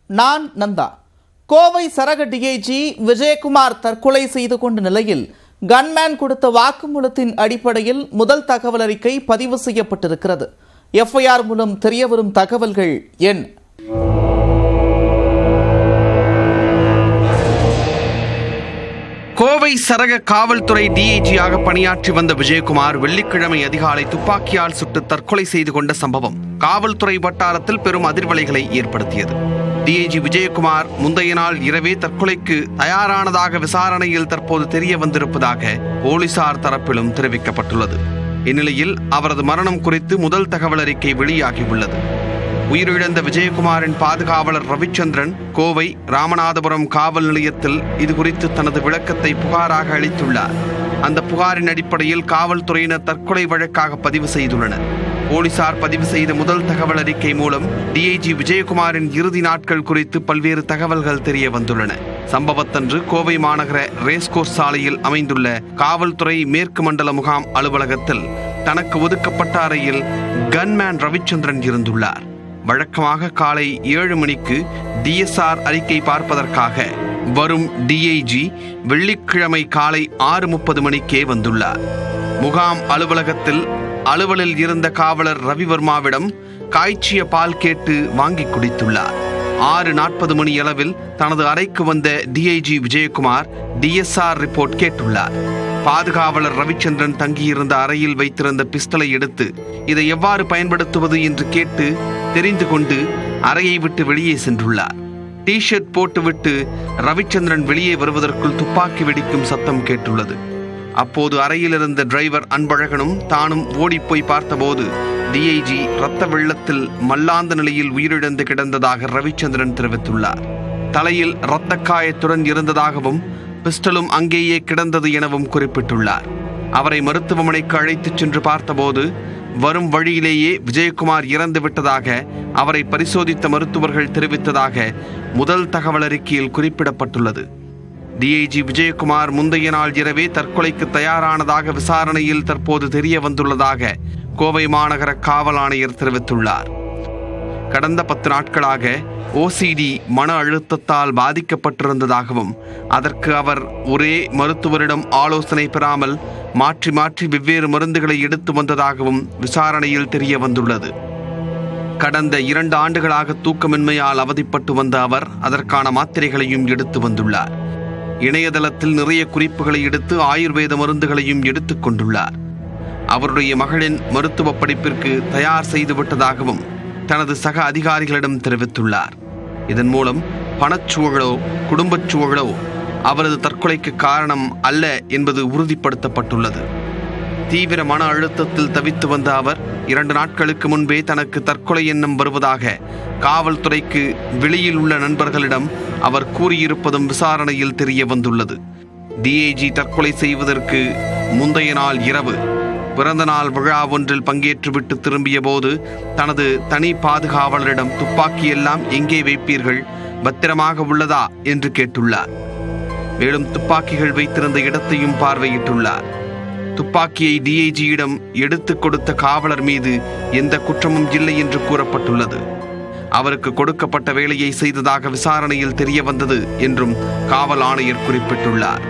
நான் நந்தா. கோவை சரக டிஐஜி விஜயகுமார் தற்கொலை செய்து கொண்ட நிலையில் கன்மேன் கொடுத்த வாக்குமூலத்தின் அடிப்படையில் முதல் தகவல் அறிக்கை பதிவு செய்யப்பட்டிருக்கிறது. எஃப்ஐஆர் மூலம் தெரியவரும் தகவல்கள் என்ன? கோவை சரக காவல்துறை டிஐஜியாக பணியாற்றி வந்த விஜயகுமார் வெள்ளிக்கிழமை அதிகாலை துப்பாக்கியால் சுட்டு தற்கொலை செய்து கொண்ட சம்பவம் காவல்துறை வட்டாரத்தில் பெரும் அதிர்வலைகளை ஏற்படுத்தியது. டிஐஜி விஜயகுமார் முந்தைய நாள் இரவே தற்கொலைக்கு தயாரானதாக விசாரணையில் தற்போது தெரிய வந்திருப்பதாக போலீசார் தரப்பிலும் தெரிவிக்கப்பட்டுள்ளது. இந்நிலையில் அவரது மரணம் குறித்து முதல் தகவல் அறிக்கை வெளியாகியுள்ளது. உயிரிழந்த விஜயகுமாரின் பாதுகாவலர் ரவிச்சந்திரன் கோவை ராமநாதபுரம் காவல் நிலையத்தில் இதுகுறித்து தனது விளக்கத்தை புகாராக அளித்துள்ளார். அந்த புகாரின் அடிப்படையில் காவல்துறையினர் தற்கொலை வழக்காக பதிவு செய்துள்ளனர். போலீசார் பதிவு செய்த முதல் தகவல் அறிக்கை மூலம் டிஐஜி விஜயகுமாரின் இறுதி நாட்கள் குறித்து பல்வேறு தகவல்கள் தெரிய வந்துள்ளன. சம்பவத்தன்று கோவை மாநகர ரேஸ்கோர்ஸ் சாலையில் அமைந்துள்ள காவல்துறை மேற்கு மண்டல முகாம் அலுவலகத்தில் தனக்கு ஒதுக்கப்பட்ட அறையில் கன்மேன் ரவிச்சந்திரன் இருந்துள்ளார். வழக்கமாக காலை 7 மணிக்கு டிஎஸ்ஆர் அறிக்கை பார்ப்பதற்காக வரும் டிஐஜி வெள்ளிக்கிழமை காலை 6:30 மணிக்கே வந்துள்ளார். முகாம் அலுவலகத்தில் அலுவலில் இருந்த காவலர் ரவிவர்மாவிடம் காய்ச்சிய பால் கேட்டு வாங்கி குடித்துள்ளார். 6:40 மணி அளவில் தனது அறைக்கு வந்த டிஐஜி விஜயகுமார் டிஎஸ்ஆர் ரிப்போர்ட் கேட்டுள்ளார். பாதுகாவலர் ரவிச்சந்திரன் தங்கியிருந்த அறையில் வைத்திருந்த பிஸ்டலை எடுத்து இதை எவ்வாறு பயன்படுத்துவது என்று கேட்டு தெரிந்து கொண்டு அறையை விட்டு வெளியே சென்றுள்ளார். டி-ஷர்ட் போட்டுவிட்டு ரவிச்சந்திரன் வெளியே வருவதற்குள் துப்பாக்கி வெடிக்கும் சத்தம் கேட்டுள்ளது. அப்போது அறையில் இருந்த டிரைவர் அன்பழகனும் தானும் ஓடிப்போய் பார்த்தபோது டிஐஜி இரத்த வெள்ளத்தில் மல்லாந்த நிலையில் உயிரிழந்து கிடந்ததாக ரவிச்சந்திரன் தெரிவித்துள்ளார். தலையில் இரத்த காயத்துடன் இருந்ததாகவும் பிஸ்டலும் அங்கேயே கிடந்தது எனவும் குறிப்பிட்டுள்ளார். அவரை மருத்துவமனைக்கு அழைத்துச் சென்று பார்த்தபோது வரும் வழியிலேயே விஜயகுமார் இறந்து விட்டதாக அவரை பரிசோதித்த மருத்துவர்கள் தெரிவித்ததாக முதல் தகவல் அறிக்கையில் குறிப்பிடப்பட்டுள்ளது. டிஐஜி விஜயகுமார் முந்தைய நாள் இரவே தற்கொலைக்கு தயாரானதாக விசாரணையில் தற்போது தெரிய வந்துள்ளதாக கோவை மாநகர காவல் ஆணையர் தெரிவித்துள்ளார். கடந்த 10 நாட்களாக ஓசிடி மன அழுத்தத்தால் பாதிக்கப்பட்டிருந்ததாகவும் அதற்கு அவர் ஒரே மருத்துவரிடம் ஆலோசனை பெறாமல் மாற்றி மாற்றி வெவ்வேறு மருந்துகளை எடுத்து வந்ததாகவும் விசாரணையில் தெரிய வந்துள்ளது. கடந்த 2 ஆண்டுகளாக தூக்கமின்மையால் அவதிப்பட்டு வந்த அவர் அதற்கான மாத்திரைகளையும் எடுத்து வந்துள்ளார். இணையதளத்தில் நிறைய குறிப்புகளை எடுத்து ஆயுர்வேத மருந்துகளையும் எடுத்துக் கொண்டுள்ளார். அவருடைய மகளின் மருத்துவ படிப்பிற்கு தயார் செய்துவிட்டதாகவும் தனது சக அதிகாரிகளிடம் தெரிவித்துள்ளார். இதன் மூலம் பணச்சூழலோ குடும்பச் சூழலோ அவரது தற்கொலைக்கு காரணம் அல்ல என்பது உறுதிப்படுத்தப்பட்டுள்ளது. தீவிர மன அழுத்தத்தில் தவித்து வந்த அவர் 2 நாட்களுக்கு முன்பே தனக்கு தற்கொலை எண்ணம் வருவதாக காவல்துறைக்கு வெளியில் உள்ள நண்பர்களிடம் அவர் கூறியிருப்பதும் விசாரணையில் தெரிய வந்துள்ளது. டிஐஜி தற்கொலை செய்வதற்கு முந்தைய நாள் இரவு பிறந்த நாள் விழா ஒன்றில் பங்கேற்றுவிட்டு திரும்பிய போது தனது தனி பாதுகாவலரிடம் துப்பாக்கி எல்லாம் எங்கே வைப்பீர்கள், பத்திரமாக உள்ளதா என்று கேட்டுள்ளார். மேலும் துப்பாக்கிகள் வைத்திருந்த இடத்தையும் பார்வையிட்டுள்ளார். துப்பாக்கியை டிஐஜியிடம் எடுத்துக் கொடுத்த காவலர் மீது எந்த குற்றமும் இல்லை என்று கூறப்பட்டுள்ளது. அவருக்கு கொடுக்கப்பட்ட வேலையை செய்ததாக விசாரணையில் தெரிய வந்தது என்றும் காவல் ஆணையர் குறிப்பிட்டுள்ளார்.